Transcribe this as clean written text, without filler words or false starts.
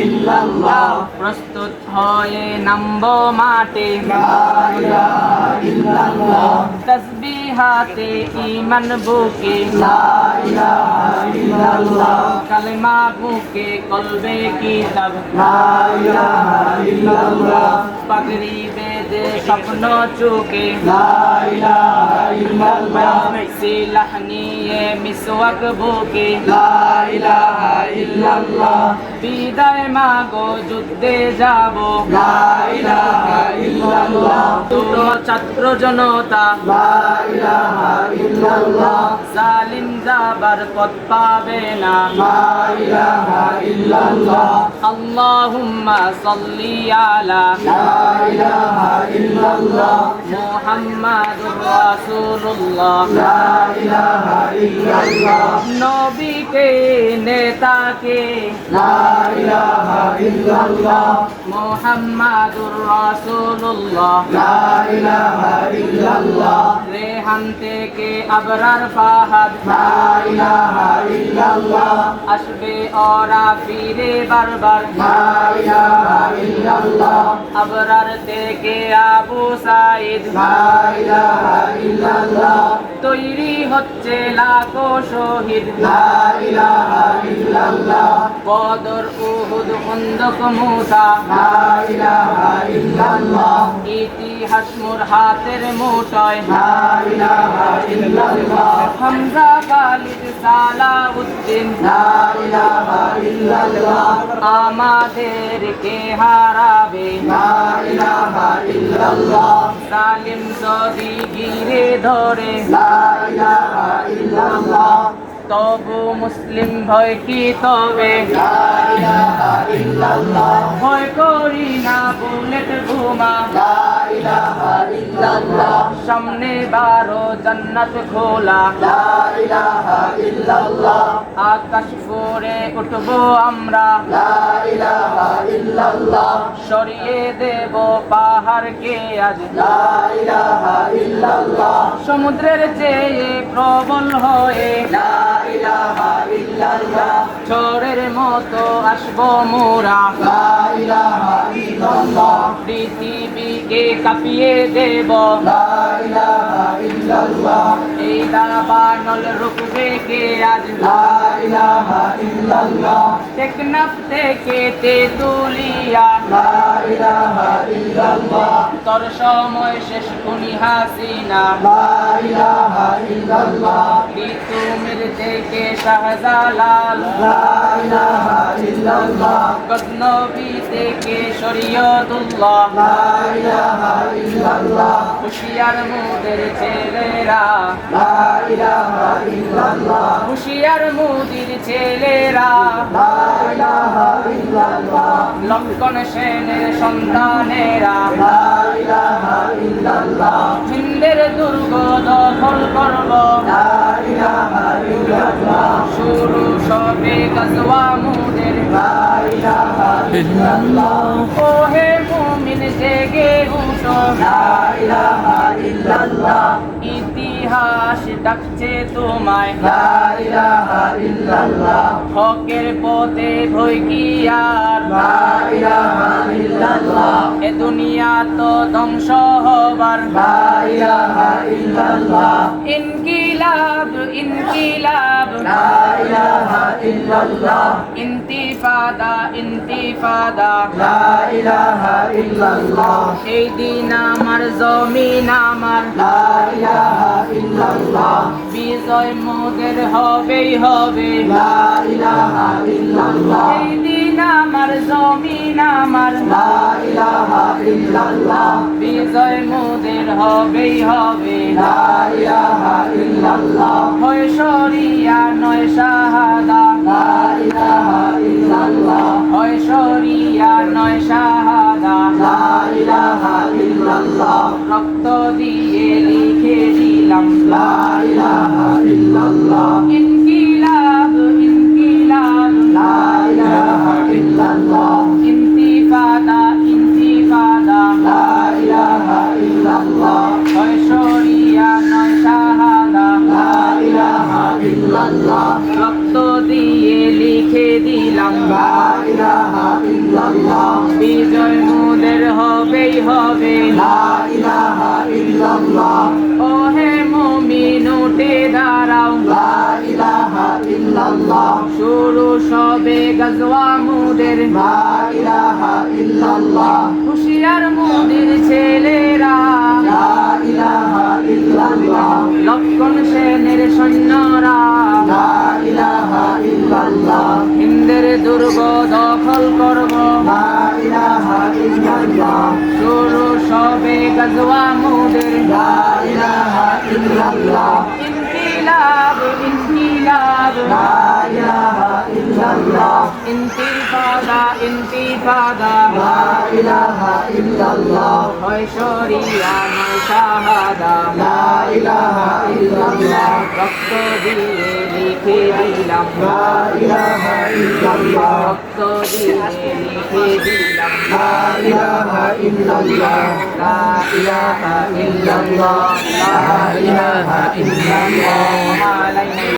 ইল্লাল্লাহ প্রস্তুত হয়ে নামবো মাঠে লা ইলাহা ইল্লাল্লাহ তসবিহাতে ঈমান বুকে লা ইলাহা ইল্লাল্লাহ কালেমা বুকে কলবে কিতাব লা ইলাহা ইল্লাল্লাহ পাগড়ি বেঁধে স্বপ্ন চুকে লা ইলাহা ইল্লাল্লাহ সিলাহ নিয়ে মিসওয়াক বুকে লা ইলাহা ইল্লাল্লাহ বিদায় মাগো যুদ্ধে যাব লা ইলাহা ইল্লাল্লাহ দুটো ছাত্র জনতা লা ইলাহা ইল্লাল্লাহ জালিম যাবার পথ পাবে না লা ইলাহা ইল্লাল্লাহ আল্লাহুম্মা সাল্লি আলা লা ইলাহা ইল্লাল্লাহ মুহাম্মাদুর রাসূলুল্লাহ লা ইলাহা ইল্লাল্লাহ নবীকে নেতাকে লা ইলাহা ইল্লাল্লাহ মুহাম্মাদুর রাসূলুল্লাহ লা ইলাহা ইল্লাল্লাহ রেহান থেকে আবরার ফাহাদ লা ইলাহা ইল্লাল্লাহ আসবে ওরা ফিরে বারবার লা ইলাহা ইল্লাল্লাহ আবরার থেকে আবু সাইদ লা ইলাহা ইল্লাল্লাহ তৈরি হচ্ছে লাখো শহীদ লা ইলাহা ইল্লাল্লাহ বদর উহুদ খন্দক মুতা লা ইলাহা ইল্লাল্লাহ ইতিহাস মোর হাতের মুঠোয় লা ইলাহা ইল্লাল্লাহ হামজা খালিদ সালাউদ্দিন লা ইলাহা ইল্লাল্লাহ আমাদেরকে হারাবে লা ইলাহা ইল্লাল্লাহ জালিম যদি গিরে ধরে লা ইলাহা ইল্লাল্লাহ তবু মুসলিম ভয় কি তবে লা ইলাহা ইল্লাল্লাহ ভয় করি না বুলেট বোমা লা ইলাহা ইল্লাল্লাহ সামনে বারো জান্নাত খোলা লা ইলাহা ইল্লাল্লাহ আকাশ ফুরে উঠবো আমরা লা ইলাহা ইল্লাল্লাহ সরিয়ে দেব পাহাড়কে আজ লা ইলাহা ইল্লাল্লাহ সমুদ্রের চেয়ে প্রবল হয়ে লা ইলাহা ইল্লাল্লাহ ঝড়ের মতো আসবো মোরা লা ইলাহা ইল্লাল্লাহ পৃথিবীকে কাঁপিয়ে দেব লা ইলাহা ইল্লাল্লাহ এই দাবানল রুকবে কে আজ লা ইলাহা ইল্লাল্লাহ টেকনাফ থেকে তেতুলিয়া লা ইলাহা ইল্লাল্লাহ তোর সময় শেষ খুনি হাসিনা লা ইলাহা ইল্লাল্লাহ তিতুমির থেকে শাহজালাল লা ইলাহা ইল্লাল্লাহ গজনবী থেকে শরীয়তুল্লাহ লা ইলাহা ইল্লাল্লাহ হুশিয়ার মুদের ছেলেরা লা ইলাহা ইল্লাল্লাহ হুশিয়ার মুদির ছেলেরা লা ইলাহা ইল্লাল্লাহ লক্ষণ সেনের সন্তানেরা লা ইলাহা ইল্লাল্লাহ হিন্দের দুর্গ দখল করব লা ইলাহা ইল্লাল্লাহ শুরু সবে গজওয়া মুদের লা ইলাহা ইল্লাল্লাহ ওহে মুমিন জেগে উঠো লা ইলাহা ইল্লাল্লাহ ইতিহাস ডাকছে তোমায় লা ইলাহা ইল্লাল্লাহ হকের পথে ভয় কি আর লা ইলাহা ইল্লাল্লাহ এ দুনিয়া তো ধ্বংস হবার লা ইলাহা ইল্লাল্লাহ ইনকিলাব ইনকিলাব লা ইলাহা ইল্লাল্লাহ ইন্তিফাদা ইন্তিফাদা লা ইলাহা ইল্লাল্লাহ এই দিন আমার জমিন আমার লা ইলাহা ইল্লাল্লাহ বিজয় মোদের হবেই হবে লা ইলাহা ইল্লাল্লাহ এই দিন আমার জমিন আমার লা ইলাহা ইল্লাল্লাহ বিজয় মোদের হবেই হবে লা ইলাহা ইল্লাল্লাহ হয় শরিয়া নয় শাহাদা লা ইলাহা ইল্লাল্লাহ হয় শরিয়া নয় শাহাদা লা ইলাহা ইল্লাল্লাহ রক্ত দিয়ে লিখে দিলাম লা ইলাহা ইল্লাল্লাহ ইনকিলাব ইনকিলাব লা ইলাহা ইল্লাল্লাহ ইন্তিফাদা ইন্তিফাদা লা ইলাহা ইল্লাল্লাহ হয় শরিয়া নয় শাহাদা লা ইলাহা ইল্লাল্লাহ রক্ত দিয়ে লিখে দিলাম লা ইলাহা ইল্লাল্লাহ বিজয় মোদের হবেই হবে লা ইলাহা ইল্লাল্লাহ ওহে মুমিন উঠে দাঁড়াও লা ইলাহা ইল্লাল্লাহ শুরু সবে গজওয়া মোদের লা ইলাহা ইল্লাল্লাহ হুশিয়ার মোদের ছেলেরা লা ইলাহা ইল্লাল্লাহ লক্ষণ সেনের সৈন্যরা লা ইলাহা ইল্লাল্লাহ হিন্দের দুর্গ দখল করব লা ইলাহা ইল্লাল্লাহ শুরু সবে গজওয়া মোদের লা ইলাহা ইল্লাল্লাহ ইনকিলাব ইনকিলাব লা ইলাহা ইল্লাল্লাহ ইন্তিফাদা ইন্তিফাদা লা ইলাহা ইল্লাল্লাহ হয় শরিয়া নয় শাহাদা লা ইলাহা ইল্লাল্লাহ রক্ত দিয়ে লিখে দিলাম লা ইলাহা ইল্লাল্লাহ রক্ত দিয়ে লিখে দিলাম লা ইলাহা ইল্লাল্লাহ লা ইলাহা ইল্লাল্লাহ লা ইলাহা ইল্লাল্লাহ আলাইনা